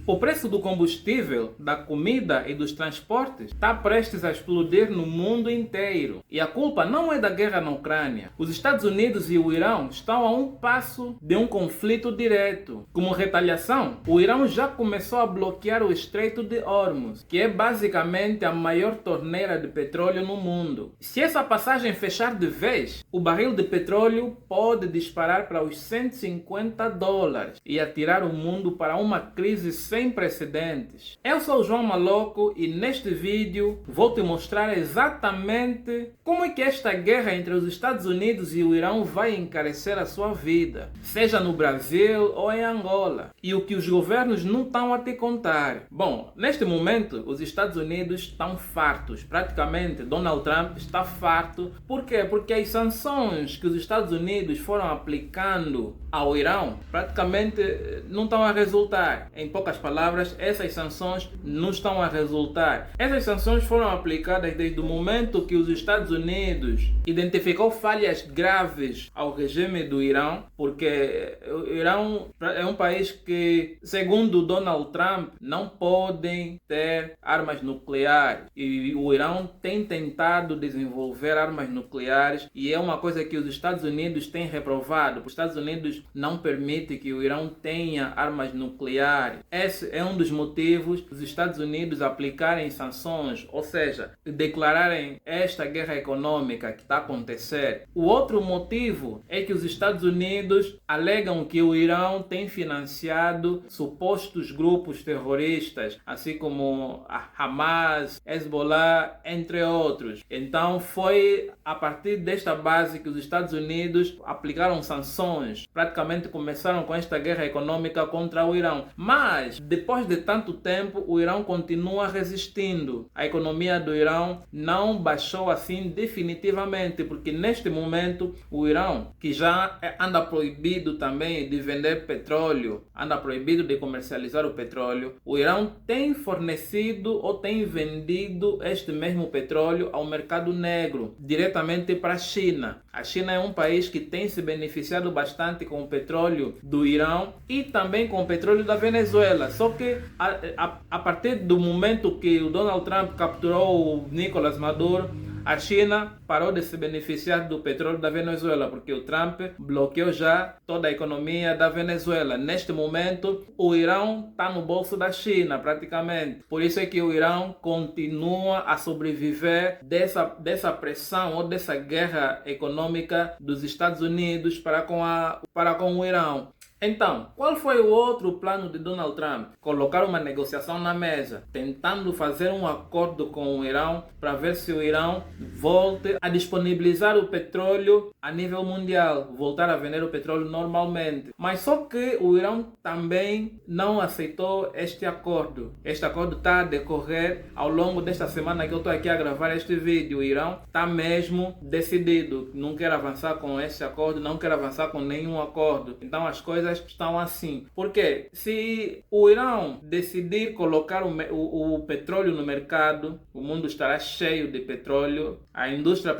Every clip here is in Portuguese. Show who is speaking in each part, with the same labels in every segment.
Speaker 1: O preço do combustível, da comida e dos transportes está prestes a explodir no mundo inteiro. E a culpa não é da guerra na Ucrânia. Os Estados Unidos e o Irão estão a um passo de um conflito direto. Como retaliação, o Irão já começou a bloquear o Estreito de Hormuz, que é basicamente a maior torneira de petróleo no mundo. Se essa passagem fechar de vez, o barril de petróleo pode disparar para os $150 e atirar o mundo para uma crise sem precedentes. Eu sou o João Maloco e neste vídeo vou te mostrar exatamente como é que esta guerra entre os Estados Unidos e o Irão vai encarecer a sua vida, seja no Brasil ou em Angola, e o que os governos não estão a te contar. Bom, neste momento os Estados Unidos estão fartos, praticamente Donald Trump está farto. Por quê? Porque as sanções que os Estados Unidos foram aplicando ao Irão praticamente não estão a resultar. Em poucas palavras, essas sanções não estão a resultar. Essas sanções foram aplicadas desde o momento que os Estados Unidos identificou falhas graves ao regime do Irão, porque o Irão é um país que, segundo Donald Trump, não podem ter armas nucleares. E o Irão tem tentado desenvolver armas nucleares e é uma coisa que os Estados Unidos têm reprovado. Os Estados Unidos não permitem que o Irão tenha armas nucleares. Esse é um dos motivos dos Estados Unidos aplicarem sanções, ou seja, declararem esta guerra econômica que está a acontecer. O outro motivo é que os Estados Unidos alegam que o Irão tem financiado supostos grupos terroristas, assim como a Hamas, Hezbollah, entre outros. Então foi a partir desta base que os Estados Unidos aplicaram sanções, praticamente começaram com esta guerra econômica contra o Irão. Mas depois de tanto tempo, o Irão continua resistindo. A economia do Irão não baixou assim definitivamente, porque neste momento o Irão, que já anda proibido também de vender petróleo, anda proibido de comercializar o petróleo, o Irão tem fornecido ou tem vendido este mesmo petróleo ao mercado negro, diretamente para a China. A China é um país que tem se beneficiado bastante com o petróleo do Irão e também com o petróleo da Venezuela. Só que a partir do momento que o Donald Trump capturou o Nicolás Maduro, a China parou de se beneficiar do petróleo da Venezuela, porque o Trump bloqueou já toda a economia da Venezuela. Neste momento, o Irão está no bolso da China, praticamente. Por isso é que o Irão continua a sobreviver dessa pressão ou dessa guerra econômica dos Estados Unidos para com o Irão. Então, qual foi o outro plano de Donald Trump? Colocar uma negociação na mesa, tentando fazer um acordo com o Irão para ver se o Irão volte a disponibilizar o petróleo a nível mundial, voltar a vender o petróleo normalmente. Mas só que o Irão também não aceitou este acordo. Este acordo está a decorrer ao longo desta semana que eu estou aqui a gravar este vídeo. O Irão está mesmo decidido, não quer avançar com este acordo, não quer avançar com nenhum acordo. Então as coisas estão assim. Porque se o Irão decidir colocar o petróleo no mercado, o mundo estará cheio de petróleo, a indústria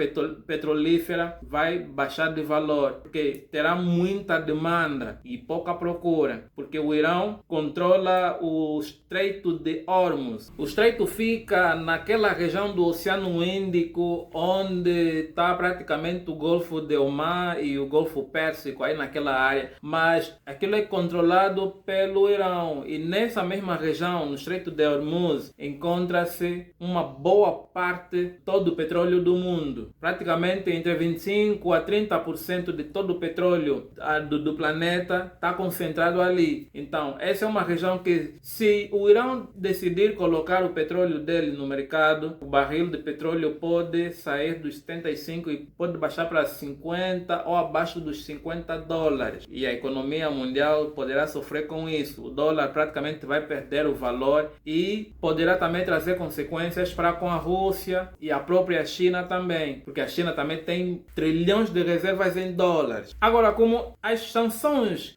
Speaker 1: petrolífera vai baixar de valor, porque terá muita demanda e pouca procura, porque o Irão controla o Estreito de Hormuz. O estreito fica naquela região do Oceano Índico, onde está praticamente o Golfo de Oman e o Golfo Pérsico, aí naquela área, mas aquilo é controlado pelo Irão e nessa mesma região, no Estreito de Hormuz, encontra-se uma boa parte todo o petróleo do mundo. Praticamente entre 25 a 30% de todo o petróleo do planeta está concentrado ali. Então, essa é uma região que, se o Irão decidir colocar o petróleo dele no mercado, o barril de petróleo pode sair dos 75 e pode baixar para 50 ou abaixo dos $50. E a economia mundial poderá sofrer com isso. O dólar praticamente vai perder o valor e poderá também trazer consequências para com a Rússia e a própria China também, porque a China também tem trilhões de reservas em dólares. Agora, como as sanções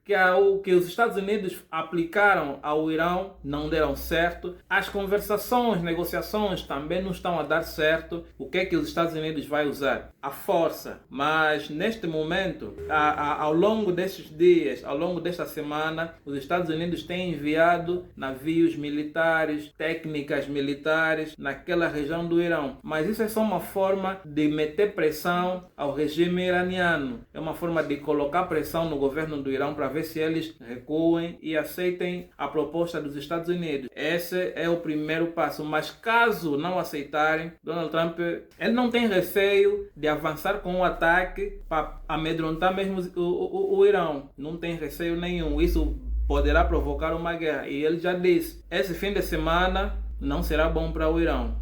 Speaker 1: que os Estados Unidos aplicaram ao Irão não deram certo, as conversações, negociações também não estão a dar certo, o que é que os Estados Unidos vai usar? A força. Mas neste momento, ao longo destes dias, ao longo longo desta semana, os Estados Unidos têm enviado navios militares, técnicas militares naquela região do Irão. Mas isso é só uma forma de meter pressão ao regime iraniano. É uma forma de colocar pressão no governo do Irão para ver se eles recuem e aceitem a proposta dos Estados Unidos. Esse é o primeiro passo. Mas caso não aceitarem, Donald Trump ele não tem receio de avançar com um ataque para amedrontar mesmo o Irão. Não tem receio nenhum. Isso poderá provocar uma guerra. E ele já disse, esse fim de semana não será bom para o Irão.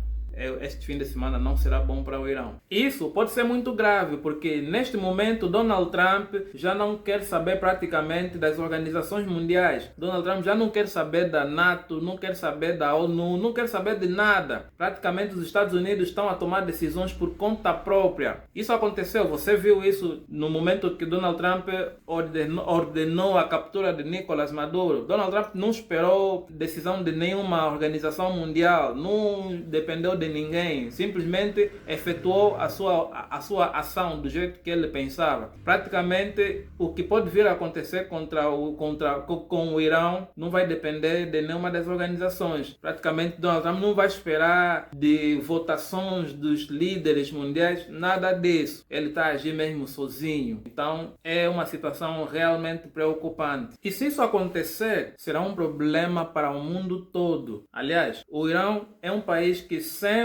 Speaker 1: Este fim de semana não será bom para o Irão. Isso pode ser muito grave, porque neste momento Donald Trump já não quer saber praticamente das organizações mundiais. Donald Trump já não quer saber da NATO, não quer saber da ONU, não quer saber de nada. Praticamente os Estados Unidos estão a tomar decisões por conta própria. Isso aconteceu, você viu isso no momento que Donald Trump ordenou a captura de Nicolás Maduro. Donald Trump não esperou decisão de nenhuma organização mundial, não dependeu de ninguém, simplesmente efetuou a sua ação do jeito que ele pensava. Praticamente o que pode vir a acontecer com o Irão não vai depender de nenhuma das organizações. Praticamente Donald Trump não vai esperar de votações dos líderes mundiais, nada disso. Ele está a agir mesmo sozinho. Então é uma situação realmente preocupante. E se isso acontecer, será um problema para o mundo todo. Aliás, o Irão é um país que sempre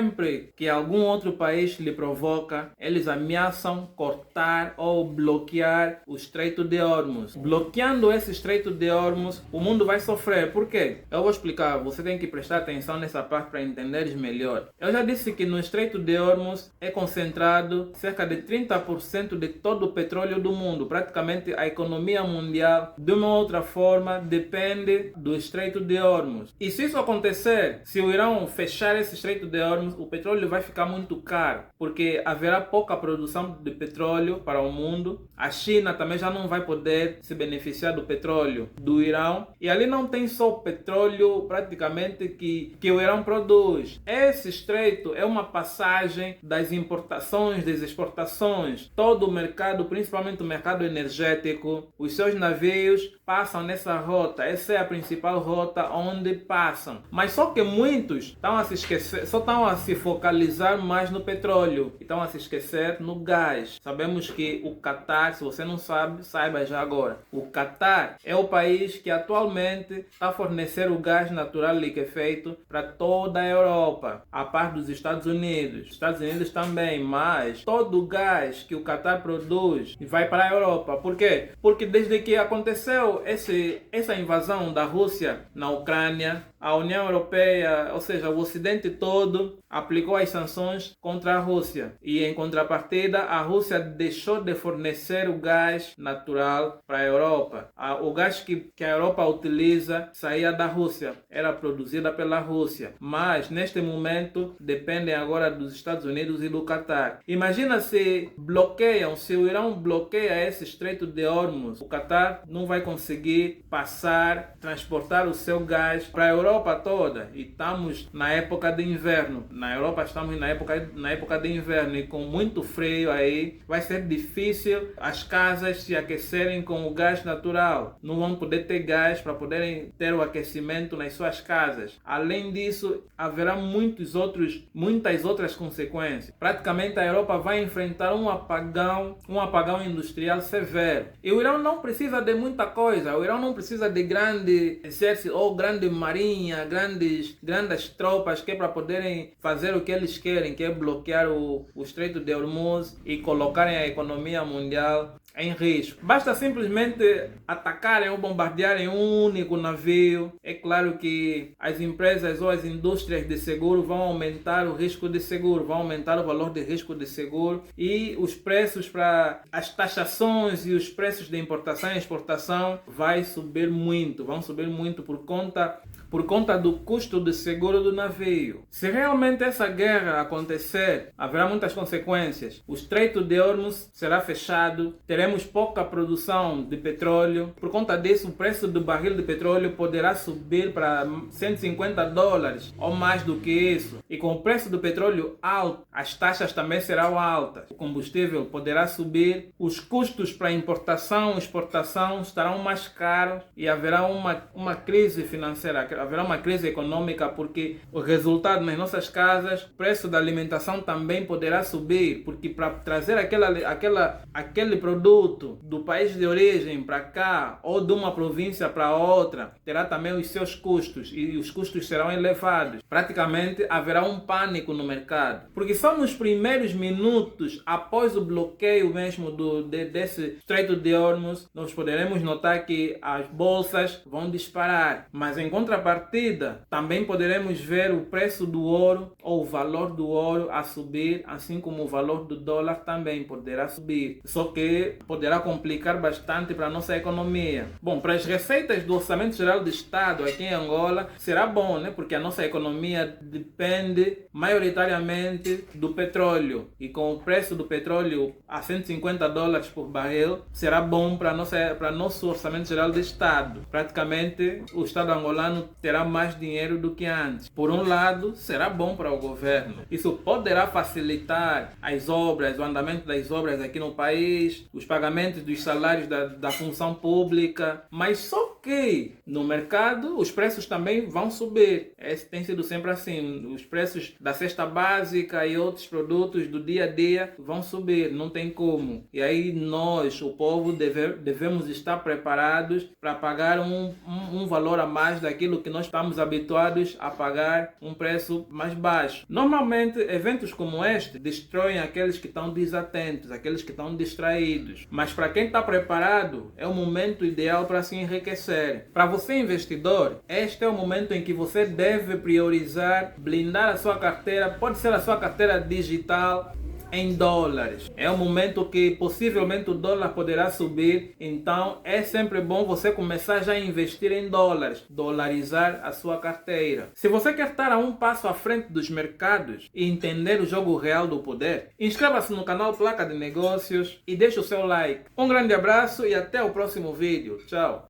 Speaker 1: que algum outro país lhe provoca, eles ameaçam cortar ou bloquear o Estreito de Hormuz. Bloqueando esse Estreito de Hormuz, o mundo vai sofrer. Por quê? Eu vou explicar, você tem que prestar atenção nessa parte para entenderes melhor. Eu já disse que no Estreito de Hormuz é concentrado cerca de 30% de todo o petróleo do mundo. Praticamente a economia mundial, de uma outra forma, depende do Estreito de Hormuz. E se isso acontecer, se o Irão fechar esse Estreito de Hormuz, o petróleo vai ficar muito caro, porque haverá pouca produção de petróleo para o mundo. A China também já não vai poder se beneficiar do petróleo do Irão. E ali não tem só petróleo praticamente que o Irão produz. Esse estreito é uma passagem das importações, das exportações. Todo o mercado, principalmente o mercado energético, os seus navios passam nessa rota. Essa é a principal rota onde passam. Mas só que muitos estão a se esquecer, só estão a se focalizar mais no petróleo. Estão a se esquecer no gás. Sabemos que o Catar, se você não sabe, saiba já agora. O Catar é o país que atualmente está a fornecer o gás natural liquefeito para toda a Europa, a par dos Estados Unidos. Os Estados Unidos também, mas todo o gás que o Catar produz vai para a Europa. Por quê? Porque desde que aconteceu essa invasão da Rússia na Ucrânia, a União Europeia, ou seja, o Ocidente todo, aplicou as sanções contra a Rússia. E em contrapartida, a Rússia deixou de fornecer o gás natural para a Europa. O gás que a Europa utiliza saía da Rússia, era produzida pela Rússia. Mas, neste momento, dependem agora dos Estados Unidos e do Catar. Imagina se o Irão bloqueia esse Estreito de Hormuz, o Catar não vai conseguir transportar o seu gás para a Europa toda. E estamos na época de inverno. Na Europa estamos na época de inverno e com muito frio aí, vai ser difícil as casas se aquecerem com o gás natural. Não vão poder ter gás para poderem ter o aquecimento nas suas casas. Além disso, haverá muitas outras consequências. Praticamente a Europa vai enfrentar um apagão industrial severo. E o Irão não precisa de muita coisa. O Irão não precisa de grande exército ou grande marinha, grandes tropas que é para poderem fazer o que eles querem, que é bloquear o Estreito de Hormuz e colocarem a economia mundial em risco. Basta simplesmente atacarem ou bombardearem um único navio. É claro que as empresas ou as indústrias de seguro vão aumentar o risco de seguro, vão aumentar o valor de risco de seguro e os preços para as taxações e os preços de importação e exportação vão subir muito por conta do custo de seguro do navio. Se realmente essa guerra acontecer, haverá muitas consequências. O Estreito de Hormuz será fechado, teremos teremos pouca produção de petróleo. Por conta disso, o preço do barril de petróleo poderá subir para $150 ou mais do que isso. E com o preço do petróleo alto, as taxas também serão altas. O combustível poderá subir, os custos para importação e exportação estarão mais caros e haverá uma crise financeira, haverá uma crise econômica, porque o resultado nas nossas casas, o preço da alimentação também poderá subir, porque para trazer aquele produto do país de origem para cá ou de uma província para outra, terá também os seus custos e os custos serão elevados. Praticamente haverá um pânico no mercado, porque só nos primeiros minutos após o bloqueio mesmo desse Estreito de Hormuz, nós poderemos notar que as bolsas vão disparar, mas em contrapartida também poderemos ver o preço do ouro ou o valor do ouro a subir, assim como o valor do dólar também poderá subir, só que poderá complicar bastante para a nossa economia. Bom, para as receitas do Orçamento Geral do Estado aqui em Angola será bom, né? Porque a nossa economia depende maioritariamente do petróleo, e com o preço do petróleo a $150 por barril, será bom para nosso Orçamento Geral do Estado. Praticamente o Estado angolano terá mais dinheiro do que antes. Por um lado, será bom para o governo. Isso poderá facilitar as obras, o andamento das obras aqui no país, os pagamentos dos salários da função pública, mas só que no mercado os preços também vão subir. Esse tem sido sempre assim. Os preços da cesta básica e outros produtos do dia a dia vão subir, não tem como. E aí nós, o povo, devemos estar preparados para pagar um valor a mais daquilo que nós estamos habituados a pagar, um preço mais baixo. Normalmente, eventos como este destroem aqueles que estão desatentos, aqueles que estão distraídos. Mas para quem está preparado, é o momento ideal para se enriquecer. Para você, investidor, este é o momento em que você deve priorizar, blindar a sua carteira, pode ser a sua carteira digital, em dólares. É um momento que possivelmente o dólar poderá subir, então é sempre bom você começar já a investir em dólares, dolarizar a sua carteira. Se você quer estar a um passo à frente dos mercados e entender o jogo real do poder, inscreva-se no canal Placa de Negócios e deixe o seu like. Um grande abraço e até o próximo vídeo. Tchau!